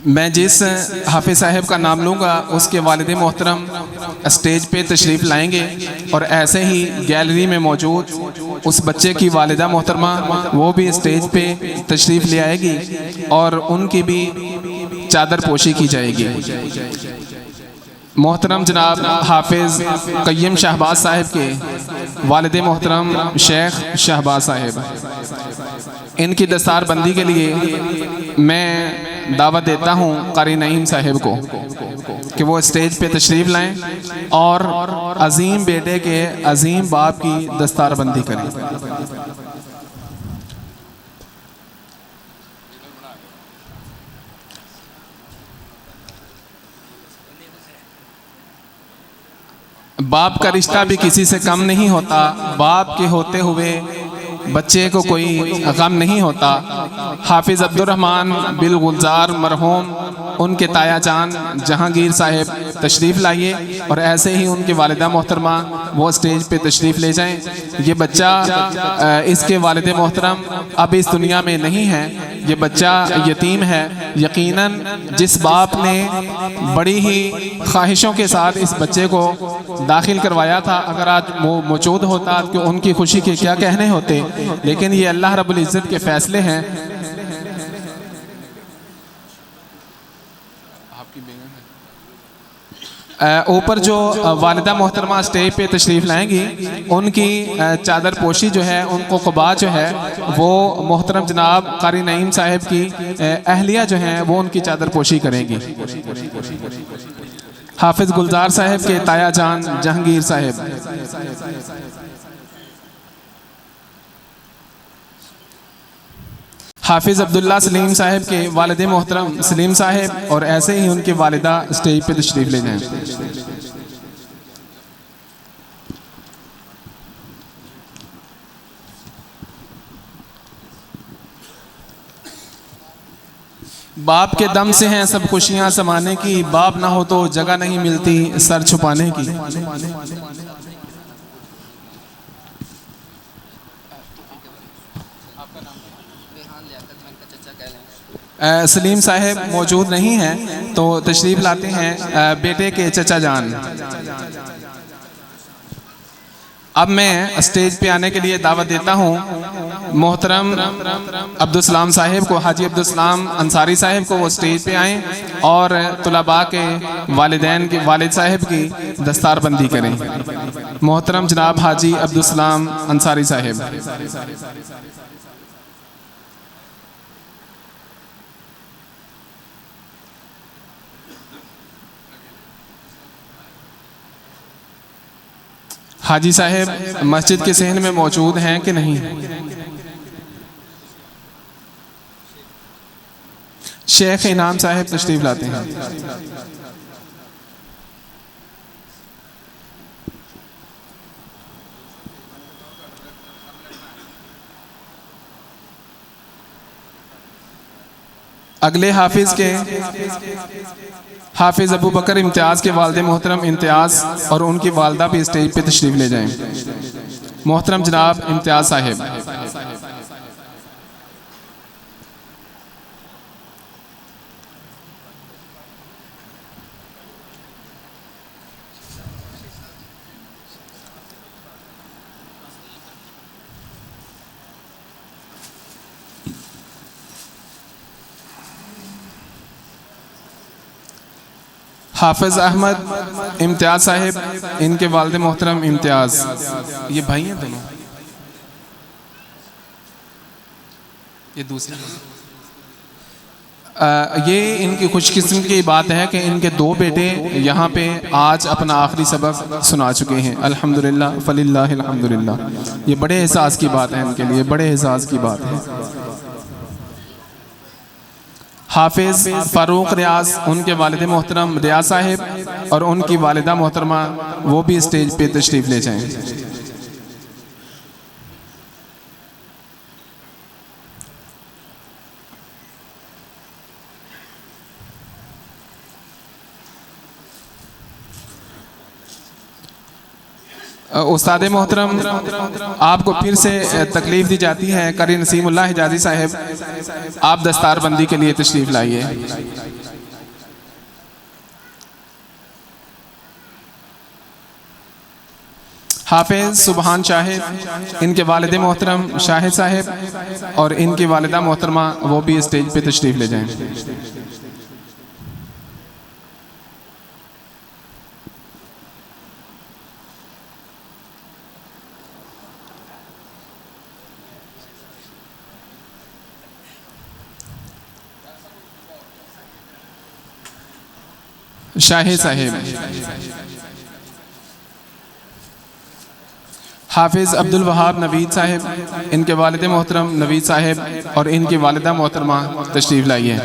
मैं जिस हाफिज़ साहब का नाम लूँगा उसके वालिद मोहतरम स्टेज पे तशरीफ़ लाएंगे और ऐसे ही गैलरी में मौजूद उस बच्चे की वालिदा मोहतरमा वो भी स्टेज पे तशरीफ़ ले आएगी और उनकी भी चादर पोशी की जाएगी। मोहतरम जनाब हाफिज़ क़य्यम शहबाज साहब के वालिद मोहतरम शेख शहबाज साहब, इनकी दस्तार बंदी के लिए मैं दावत देता हूँ कारी नईम साहब को कि वो स्टेज पे तशरीफ़ लाएं और अजीम बेटे के अजीम बाप की दस्तार बंदी करें। बाप का रिश्ता भी किसी से कम नहीं होता। बाप के होते हुए बच्चे को कोई गम नहीं होता। हाफिज़ अब्दुर्रहमान बिल गुलजार मरहूम उनके ताया जान जहांगीर साहब तशरीफ़ लाइए और ऐसे ही उनके वालिदा मोहतरमा वो स्टेज पे तशरीफ़ ले जाएं। ये बच्चा इसके वालिद मोहतरम अब इस दुनिया में नहीं है, ये बच्चा यतीम है। यकीनन जिस बाप ने बड़ी ही ख्वाहिशों के साथ इस बच्चे को दाखिल करवाया था, अगर आज वो मौजूद होता तो उनकी खुशी के क्या कहने होते, लेकिन ये अल्लाह रब्बुल इज़्ज़त के फ़ैसले हैं। ऊपर जो वालिदा मोहतरमा स्टेज पे तशरीफ़ लाएंगी उनकी चादर पोशी जो है, उनको क़ुबा जो है वो मोहतरम जनाब कारी नईम साहब की अहलिया जो हैं वो उनकी चादर पोशी करेंगी। हाफिज़ गुलजार साहब के ताया जान जहांगीर साहब, हाफिज़ अब्दुल्ला सलीम साहब के वालिद मोहतरम सलीम साहब और ऐसे ही उनके वालिदा स्टेज पे तशरीफ़ ले जाएं। बाप के दम से हैं सब खुशियां समाने की, बाप ना हो तो जगह नहीं मिलती सर छुपाने की। सलीम साहब मौजूद नहीं हैं तो तशरीफ़ लाते हैं बेटे के चचा जान। अब मैं स्टेज पे आने के लिए दावत देता हूँ मोहतरम अब्दुलसलाम साहब को, हाजी अब्दुलसलाम अंसारी साहब को वो स्टेज पे आएँ और तुलबा के वालिदैन के वालिद साहब की दस्तार बंदी करें। मोहतरम जनाब हाजी अब्दुलसलाम अंसारी साहब। हाजी साहब मस्जिद के सहन में मौजूद हैं कि नहीं? शेख इनाम साहब तशरीफ़ लाते हैं। अगले हाफिज़ के हाफिज़ अबू बकर इम्तियाज़ के वालिद मोहतरम इम्तियाज़ और उनकी वालदा भी स्टेज पे तशरीफ़ ले जाएं। मोहतरम जनाब इम्तियाज़ साहब। हाफिज़ अहमद इम्तियाज़ साहब, इनके वालिद मोहतरम इम्तियाज़, ये भाई हैं दोनों। ये दूसरे ये इनकी खुशकिस्मती की बात है कि इनके दो बेटे यहाँ पे आज अपना आखिरी सबक सुना चुके हैं। अल्हम्दुलिल्लाह फलिल्लाहिल हम्दुलिल्लाह। ये बड़े एहसास की बात है इनके लिए, बड़े एहसास की बात है। हाफिज़ फ़ारूक रियाज, उनके वालिद मोहतरम रियाज साहब और उनकी वालिदा मोहतरमा वो भी स्टेज पे तशरीफ़ ले जाएं। उस्ताद मोहतरम, आपको फिर से तकलीफ़ दी जाती है। कारी नसीमुल्लाह हिजाज़ी साहब, आप दस्तार बंदी के लिए तशरीफ़ लाइए। हाफिज सुबहान शाहिद, इनके वालिद मोहतरम शाहिद साहिब और इनकी वालिदा मोहतरमा वो भी स्टेज पे तशरीफ़ ले जाएं। शाहिद साहिब, हाफिज़ अब्दुल वहाब नवीद साहिब, इनके वालिद मोहतरम नवीद साहिब और इनकी वालिदा मोहतरमा तशरीफ़ लाई है।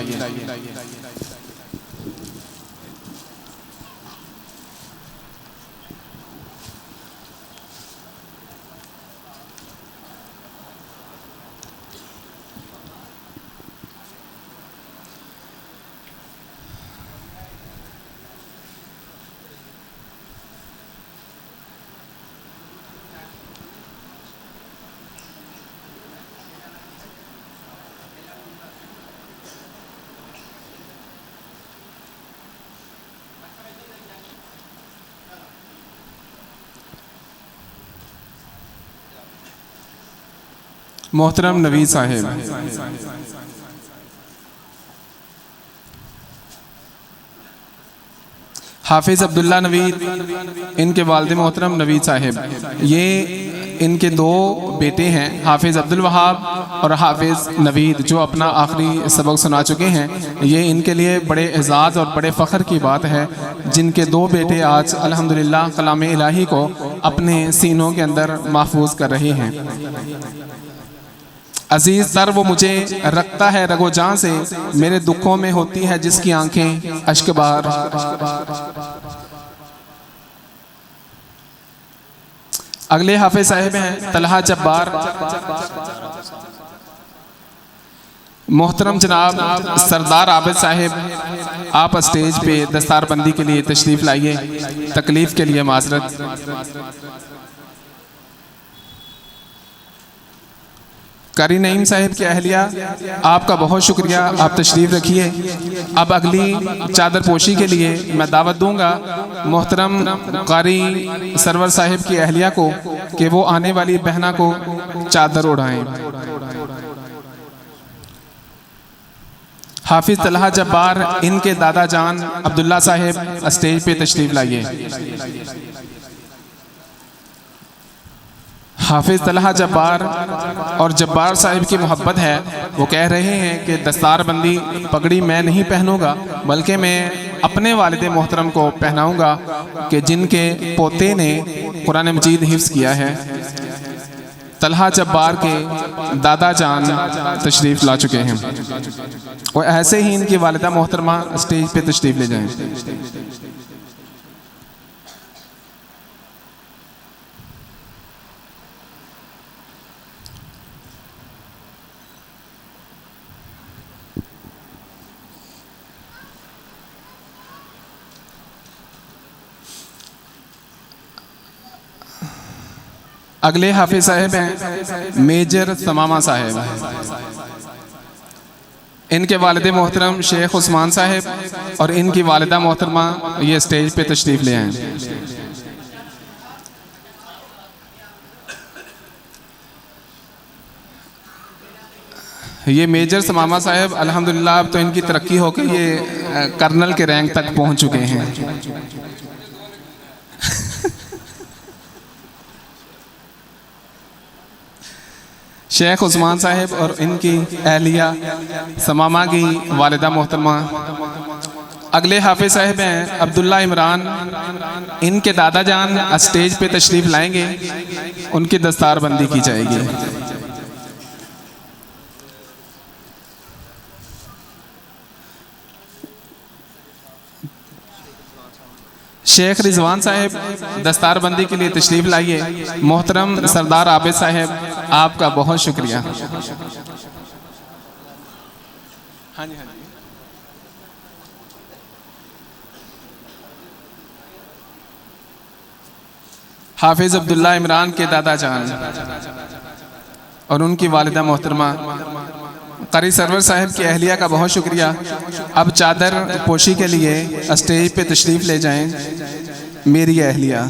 मोहतरम नवीद साहिब, हाफिज़ अब्दुल्ला नवीद, इनके वालिद मोहतरम नवीद साहिब, ये इनके दो बेटे हैं हाफिज़ अब्दुल वहाब और हाफिज़ नवीद, जो अपना आखिरी सबक सुना चुके हैं। ये इनके लिए बड़े एजाज़ और बड़े फ़ख्र की बात है जिनके दो बेटे आज अल्हम्दुलिल्लाह कलाम इलाही को अपने सीनों के अंदर महफूज कर रहे हैं। अजीज़ सर वो मुझे रखता है रगो जान से, मेरे दुखों में होती है जिसकी आंखें अश्क बहार। अगले हाफिज साहिब हैं तलहा जब्बार, मोहतरम जनाब सरदार आबिद साहिब, आप स्टेज पे दस्तारबंदी के लिए तशरीफ़ लाइए। तकलीफ़ के लिए माजरत। कारी नईम साहिब की अहलिया, आपका बहुत शुक्रिया, आप तशरीफ़ रखिए। अब अगली चादर पोशी के लिए मैं दावत दूंगा मोहतरम कारी सरवर साहिब की अहलिया को कि वो आने वाली बहना को चादर उड़ाएं। हाफिज तलहा जब्बार, इनके दादा जान अब्दुल्ला साहिब स्टेज पे तशरीफ़ लाइए। हाफिज तलहा जब्बार और जब्बार साहिब की मोहब्बत है, वो कह रहे हैं कि दस्तारबंदी पगड़ी मैं नहीं पहनूंगा बल्कि मैं अपने वालिद मोहतरम को पहनाऊंगा कि जिनके पोते ने कुरान मजीद हिफ्ज़ किया है। तलहा जब्बार के दादा जान तशरीफ़ ला चुके हैं और ऐसे ही इनकी वालिदा मोहतरमा स्टेज पे तशरीफ़ ले जाएं। अगले हाफिज साहिब हैं मेजर समामा साहिब, इनके वालिद मोहतरम शेख उस्मान साहिब और इनकी वालिदा मोहतरमा ये स्टेज पे तशरीफ़ ले आए। ये मेजर समामा साहिब अल्हम्दुलिल्लाह अब तो इनकी तरक्की होकर ये कर्नल के रैंक तक पहुंच चुके हैं। शेख उस्मान साहिब और इनकी अहलिया समामा की वालिदा मोहतरमा। अगले हाफिज साहिब हैं अब्दुल्ला इमरान, इनके दादा जान स्टेज पे तशरीफ़ लाएंगे, उनकी दस्तारबंदी की जाएगी। शेख रिजवान साहिब दस्तारबंदी के लिए तशरीफ़ लाइए। मोहतरम सरदार आबिद साहिब, आपका बहुत शुक्रिया। हाँ जी, हाँ जी। हाफिज अब्दुल्ला इमरान के दादा जान और उनकी वालिदा मोहतरमा कारी सरवर साहिब की अहलिया का बहुत शुक्रिया। अब चादर पोशी के लिए स्टेज पे तशरीफ़ ले जाएं मेरी अहलिया।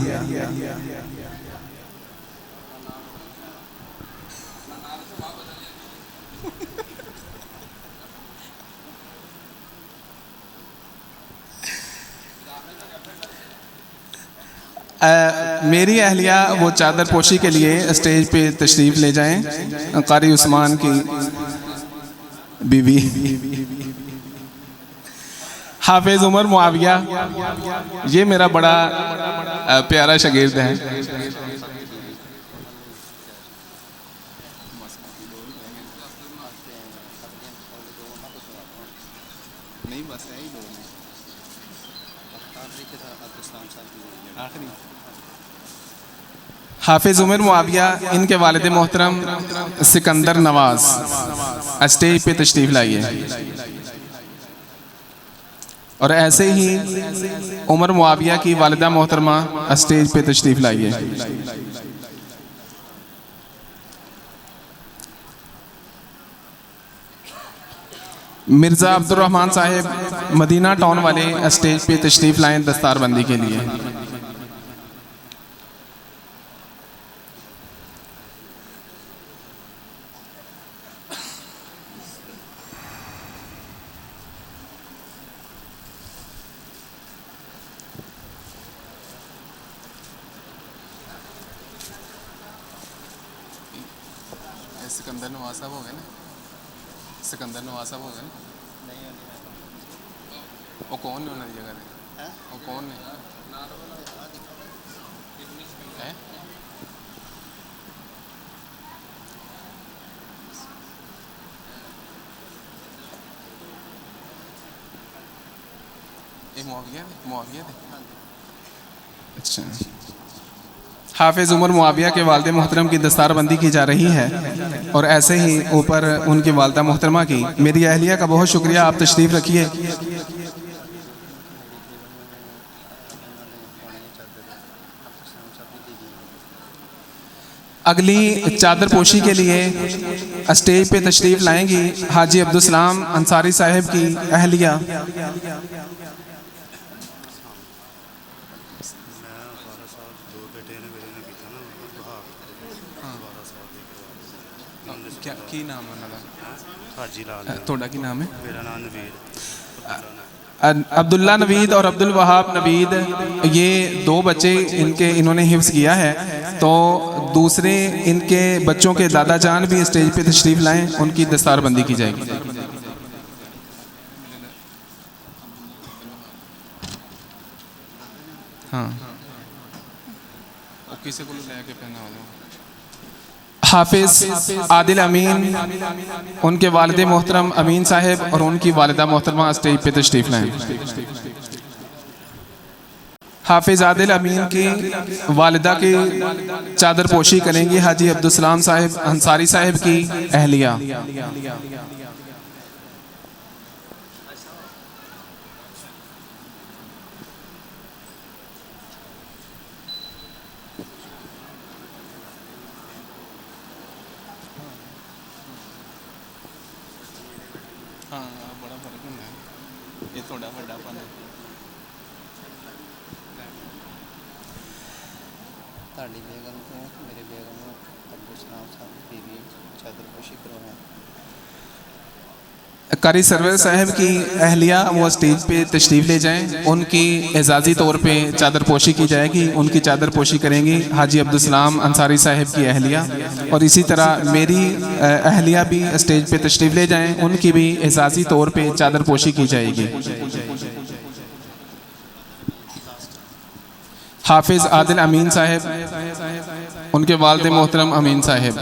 मेरी अहलिया वो चादर पोशी के लिए स्टेज पे तशरीफ़ ले जाएं। कारी उस्मान की बीवी हाफिज उमर मुआविया, ये मेरा बड़ा प्यारा शागिर्द है। हाफिज उमर मुआविया, इनके वालिद मोहतरम सिकंदर नवाज स्टेज पे तशरीफ़ लाइए। और ऐसे ही उमर मुआविया की वालिदा मोहतरमा स्टेज पे तशरीफ़ लाइए। मिर्ज़ा अब्दुर्रहमान साहिब मदीना टाउन वाले स्टेज पे तशरीफ़ लाएं दस्तारबंदी के लिए। सिकंदर नवाज साहब हो गए ना, सिकंदर नवाज साहब हो गए ना, वो कौन ने उन्होंने जगह दे, वो कौन ने है? ये मुआविया थे। अच्छा, हाफिज उमर मुआविया के वालिद मोहतरम की दस्तारबंदी की जा रही है। और ऐसे ही ऊपर उनकी वालिदा मोहतरमा की। मेरी अहलिया का बहुत शुक्रिया, आप तशरीफ़ रखिए। अगली चादर पोशी के लिए स्टेज पे तशरीफ़ लाएंगी हाजी अब्दुल सलाम अंसारी साहिब की अहलिया। क्या की नाम है हाजी लाल, थोड़ा की नाम है? मेरा नाम नवीद, अब्दुल्ला नवीद और अब्दुल वहाब नवीद, ये दो बच्चे इन्होंने हिफ्ज़ किया है। तो दूसरे इनके बच्चों के दादा जान भी स्टेज पे तशरीफ़ लाएं, उनकी दस्तारबंदी की जाएगी। हाँ, किसी को लेके पहना हो। हाफिज आदिल अमीन, उनके वालिद मोहतरम अमीन साहिब और उनकी वालिदा मोहतरमा स्टेज पे तशरीफ़ लाएं। हाफिज आदिल अमीन की वालिदा की चादर पोशी करेंगी हाजी अब्दुल सलाम साहिब अंसारी साहिब की अहलिया। हाँ, बड़ा फर्क है, ये थोड़ा बड़ा पन है। ताड़ी बेगम को मेरे बेगम अब्दुल सलाम साहब बीवी चादर पोशी करवाएं। कारी सरवर साहब की अहलिया वो स्टेज पे तशरीफ़ ले जाएं, उनकी एजाज़ी तौर पे चादर पोशी की जाएगी। उनकी चादर पोशी करेंगी हाजी अब्दुल सलाम अंसारी साहब की अहलिया। और इसी तरह मेरी अहलिया भी स्टेज पे तशरीफ़ ले जाएं, उनकी भी एजाज़ी तौर पे चादर पोशी की जाएगी। हाफिज आदिल अमीन साहब, उनके वालिद मोहतरम अमीन साहब।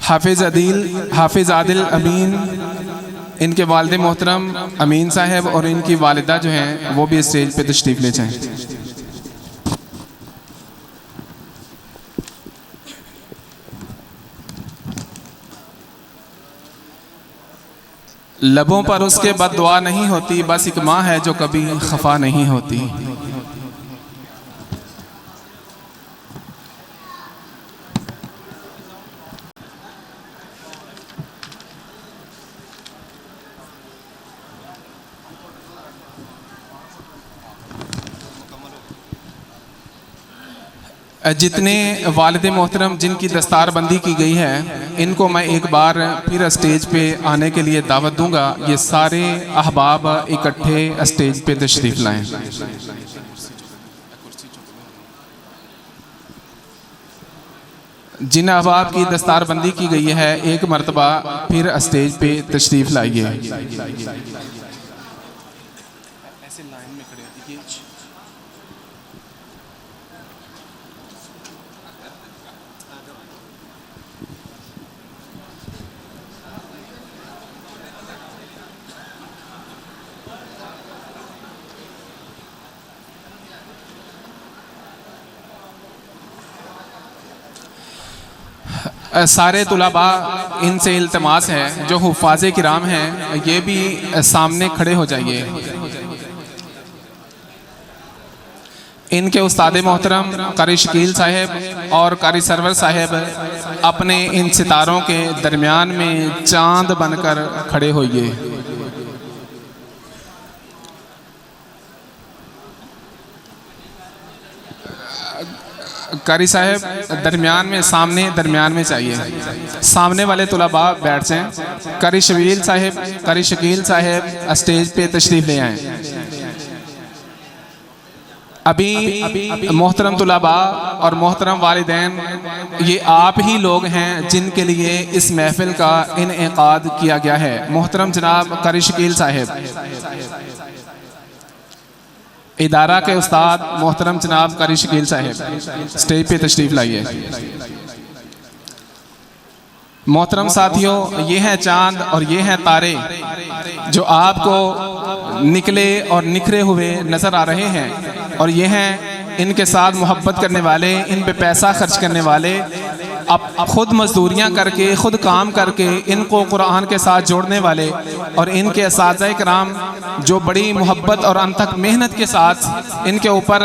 हाफिज आदिल अमीन, इनके वालिद मोहतरम अमीन साहब और इनकी वालिदा जो हैं वो भी स्टेज पे तशरीफ़ ले जाएं। लबों पर उसके बद दुआ नहीं होती, बस एक माँ है जो कभी खफा नहीं होती। जितने वालिद मोहतरम जिनकी दस्तारबंदी की गई है, इनको मैं एक बार फिर स्टेज पे आने के लिए दावत दूंगा। ये सारे अहबाब इकट्ठे स्टेज पे तशरीफ़ लाएं। जिन अहबाब की दस्तारबंदी की गई है, एक मरतबा फिर स्टेज पे तशरीफ़ लाइए। सारे तुलाबा इनसे इल्तमास है, जो हुफ़ाज़े किराम हैं ये भी सामने खड़े हो जाइए। इनके उस्ताद मोहतरम कारी शकील साहब और कारी सरवर साहब अपने इन सितारों के दरमियान में चांद बनकर खड़े होइए। कारी साहब दरमियान में, सामने दरमियान में चाहिए। सामने वाले तुलाबा बैठ जाएं। कारी शकील साहब स्टेज पे तशरीफ़ ले आएं। अभी मोहतरम तुलाबा और मोहतरम वालिदैन, ये आप ही लोग हैं जिनके लिए इस महफिल का इनेकाद किया गया है। मोहतरम जनाब कारी शकील साहब, इदारा के उस्ताद मोहतरम जनाब कारी शकील साहब स्टेज पे तशरीफ़ लाइए। मोहतरम साथियों, ये हैं चांद और ये हैं तारे जो आपको निकले और निखरे हुए नज़र आ रहे हैं, और ये हैं इनके साथ मोहब्बत करने वाले, इन पे पैसा खर्च करने वाले, अब खुद मजदूरियाँ करके, खुद काम करके इनको कुरान के साथ जोड़ने वाले, और इनके असातिज़ा किराम जो बड़ी मोहब्बत और अनथक मेहनत के साथ इनके ऊपर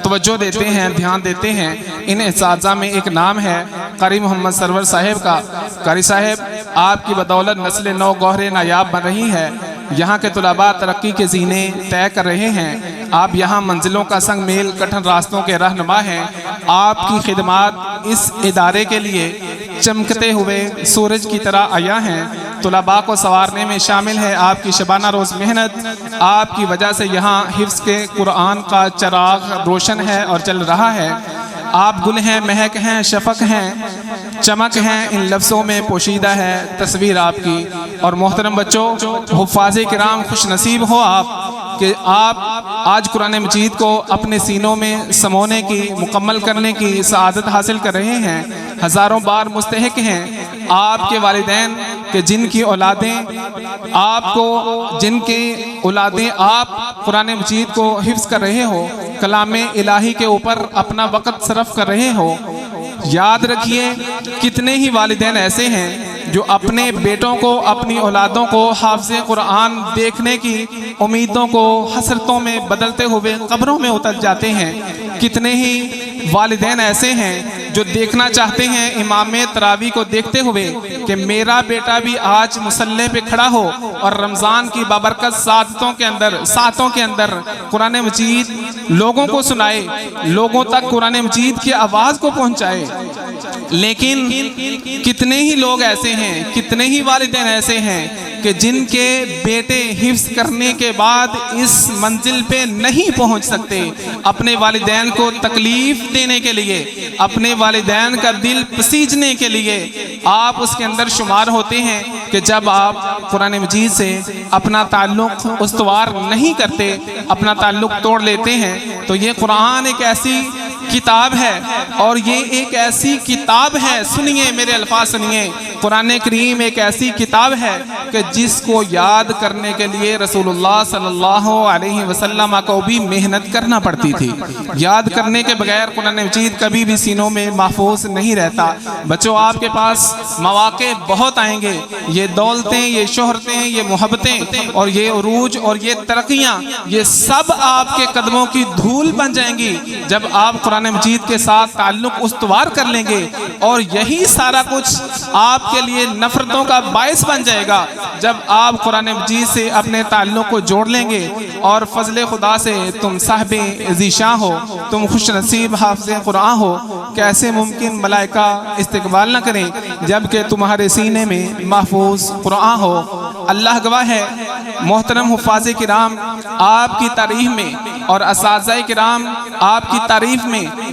तवज्जो देते हैं, ध्यान देते हैं। इन असातिज़ा में एक नाम है कारी मोहम्मद सरवर साहब का। कारी साहब, आपकी बदौलत नस्ल नौ गौहरे नायाब बन रही है। यहाँ के तुलाबा तरक्की के जीने तय कर रहे हैं। आप यहाँ मंजिलों का संग मेल, कठिन रास्तों के रहनुमा हैं। आपकी खिदमात इस इदारे के लिए चमकते हुए सूरज की तरह आया हैं। तुलाबा को संवारने में शामिल है आपकी शबाना रोज़ मेहनत। आपकी वजह से यहाँ हिफ्ज़ के कुरान का चराग रोशन है और चल रहा है। आप गुल हैं, महक हैं, शफक हैं, चमक हैं, इन लफ्ज़ों में पोशीदा है तस्वीर आपकी। और मोहतरम बच्चों, हुफ़ाज़े किराम खुश नसीब हो आप कि आप आज कुरान मजीद को अपने सीनों में समोने की, मुकम्मल करने की सआदत हासिल कर रहे हैं। हज़ारों बार मुस्तहिक हैं आपके वालिदैन कि जिनकी औलादें आपको, जिनकी औलादें आप कुरान मजीद को हिफ्ज़ कर रहे हो, कलाम इलाही के ऊपर अपना वक़्त सरफ कर रहे हो। याद रखिए, कितने ही वालिदैन ऐसे हैं जो अपने बेटों को, अपनी औलादों को हाफ़िज़े कुरान देखने की उम्मीदों को हसरतों में बदलते हुए कब्रों में उतर जाते हैं। कितने ही वालिदैन ऐसे हैं जो देखना चाहते हैं इमाम तरावी को देखते हुए कि मेरा बेटा भी आज मुसल्ले पे खड़ा हो और रमज़ान की बाबरकत सातों के अंदर कुरान मजीद लोगों को सुनाए, लोगों तक कुरान मजीद की आवाज़ को पहुँचाए। लेकिन कितने ही लोग ऐसे हैं, कितने ही वालिदैन ऐसे हैं कि जिनके बेटे हिफ्ज़ करने के बाद इस मंजिल पे नहीं पहुंच सकते। अपने वालिदैन को तकलीफ़ देने के लिए, अपने वालिदैन का दिल पसीजने के लिए आप उसके अंदर शुमार होते हैं कि जब आप कुरान मजीद से अपना ताल्लुक़ उस्तवार नहीं करते, अपना ताल्लुक़ तोड़ लेते हैं। तो ये कुरान एक ऐसी किताब है, और ये एक ऐसी किताब है, सुनिए मेरे अल्फाज सुनिए, कुरान करीम एक ऐसी किताब है कि जिसको याद करने के लिए रसूलुल्लाह सल्लल्लाहु अलैहि वसल्लम को भी मेहनत करना पड़ती थी। याद करने के बगैर कुरान मजीद कभी भी सीनों में महफूज नहीं रहता। बच्चों, आपके पास मौके बहुत आएंगे। ये दौलतें, ये शोहरतें, ये मोहब्बतें और ये उरूज और ये तरक्कियाँ, ये सब आपके कदमों की धूल बन जाएंगी जब आप कुरान मजीद के साथ ताल्लुक़ उस्तवार कर लेंगे। और यही सारा कुछ आपके लिए नफरतों का बायस बन जाएगा। जब आप कुरान मजीद से अपने ताल्लुक़ को जोड़ लेंगे और फजल खुदा से तुम साहिब ज़ीशान हो, तुम खुश नसीब हाफ़िज़ कुरान हो। कैसे मुमकिन मलाइका इस्तकबाल न करें जबकि तुम्हारे सीने में महफूज कुरान हो। अल्लाह गवाह है, मोहतरम हुफ़ाज़ किराम आपकी तारीफ़ में और असातिज़ा किराम आपकी तारीफ़ में